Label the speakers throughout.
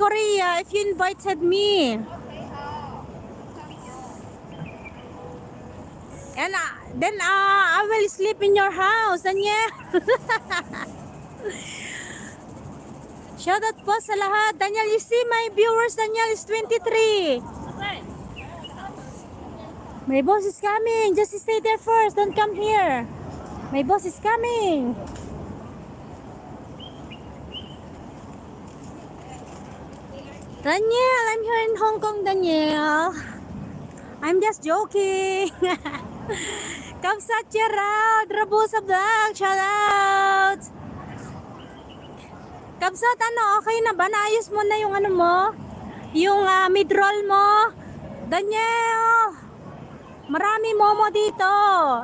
Speaker 1: Korea if you invited me. And then I will sleep in your house, Daniel. Shout out po sa lahat. Daniel, you see my viewers, Daniel is 23. My boss is coming. Just stay there first. Don't come here. My boss is coming. Daniel, I'm here in Hong Kong, Daniel. I'm just joking. Kamsat Gerald, Rabusa Vlog, shout out. Kamsat, ano, okay na ba? Naayos mo na yung ano mo? Yung mid-roll mo? Daniel, marami momo dito.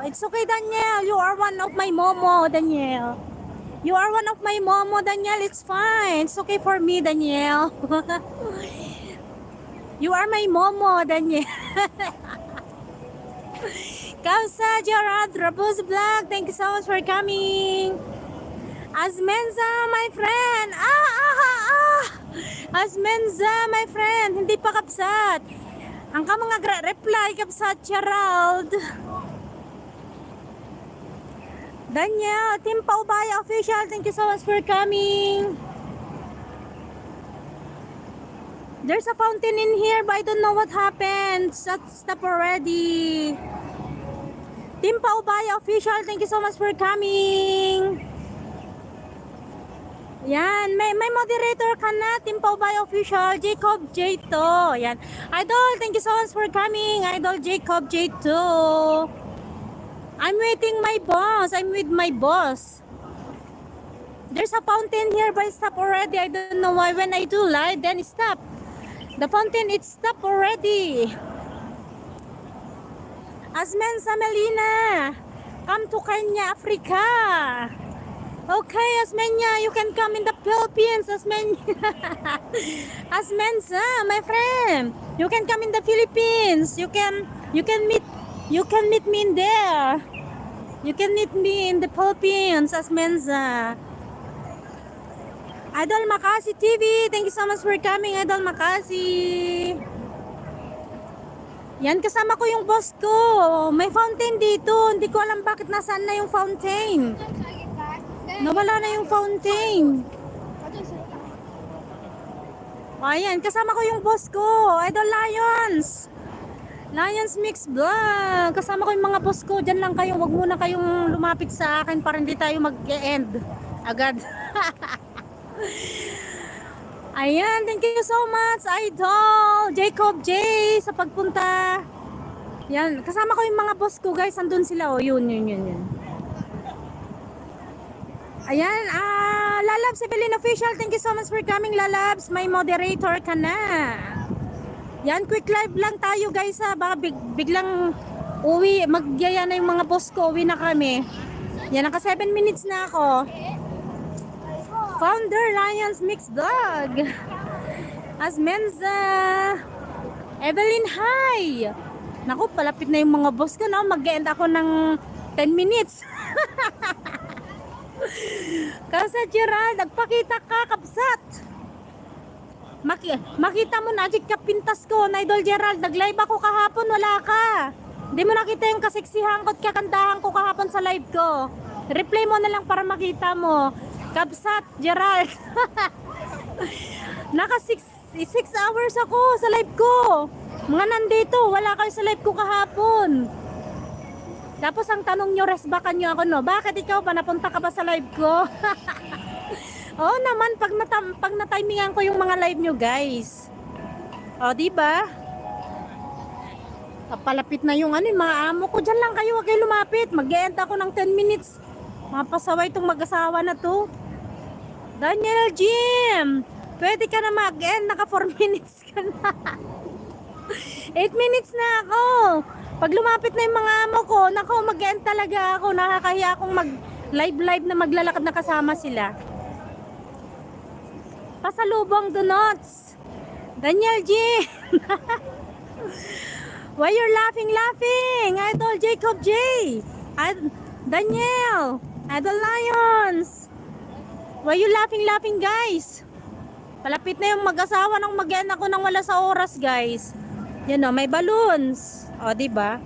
Speaker 1: It's okay, Daniel. You are one of my momo, Daniel. You are one of my momo, Daniel. It's fine. It's okay for me, Daniel. You are my momo, Daniel. Kausa, Gerard, Rabuz Vlog, thank you so much for coming. Asmenza, my friend. Asmenza, my friend. Hindi pa kapsat. Ang ka mga reply, kapsat, Gerald. Daniel, Team Paubaya Official, thank you so much for coming. There's a fountain in here, but I don't know what happened. Stop already. Team Paubaya Official, thank you so much for coming. Yan, may moderator ka na, Team Paubaya Official, Jacob J2. Yan. Idol, thank you so much for coming. Idol Jacob J2. I'm waiting my boss. I'm with my boss. There's a fountain here, but it stopped already. I don't know why. When I do live, then it stopped. The fountain, it stopped already. Asmen Samelina, come to Kenya, Africa. Okay, Asmenya, you can come in the Philippines, Asmenya. Asmenza, my friend, you can come in the Philippines. You can meet me in there. You can meet me in the Philippines, Asmenza. Idol Makasi TV, thank you so much for coming, Idol Makasi. Yan, kasama ko yung boss ko. May fountain dito. Hindi ko alam bakit nasaan na yung fountain. Nawala na yung fountain. Ayan, kasama ko yung boss ko. Idol Lions. Lions Mix Vlog. Kasama ko yung mga boss ko. Diyan lang kayo. Wag muna kayong lumapit sa akin para hindi tayo mag-end agad. Ayan, thank you so much, Idol Jacob J, sa pagpunta. Yan, kasama ko yung mga boss ko, guys. Andun sila, oh. Yun. Ayan, Lalabs Evelyn Official, thank you so much for coming, Lalabs. May moderator ka na. Yan, quick live lang tayo, guys, ha. Baka biglang uwi, magyaya na yung mga boss ko. Uwi na kami. Yan, naka 7 minutes na ako. Founder Lions Mix Vlog. Asmenza. Evelyn, hi. Naku, palapit na yung mga boss ko, no? Mag-end ako ng 10 minutes. Kasi Gerald, nagpakita ka, kapsat. Makita mo na, Jig, kapintas ko, na Idol Gerald. Nag-live ako kahapon, wala ka. Hindi mo nakita yung kaseksihan ko at kakandahan ko kahapon sa live ko. Replay mo na lang para makita mo. Kapsat, Gerald. Naka 6 hours ako sa live ko. Mga nandito, wala kayo sa live ko kahapon. Tapos ang tanong nyo, resbakan nyo ako, no? Bakit ikaw ba? Napunta ka ba sa live ko? Oo naman, pag na-timingan ko yung mga live nyo, guys. O, diba? Papalapit na yung yung mga amo ko. Diyan lang kayo, wag kayo lumapit. Mag-end ako ng 10 minutes. Mga pasaway itong mag-asawa na to. Daniel Jim, pwede ka na mag-end. Naka 4 minutes ka na. 8 minutes na ako. Pag lumapit na yung mga amo ko, nako, mag-end talaga ako. Nakakahiya akong mag-live na maglalakad na kasama sila. Pasalubong donuts. Daniel G. Why you're laughing? Idol Jacob J. Daniel. Idol Lions. Why you laughing, guys? Palapit na yung mag-asawa ng mag-end ako nang wala sa oras, guys. Yan o, may balloons. O, diba?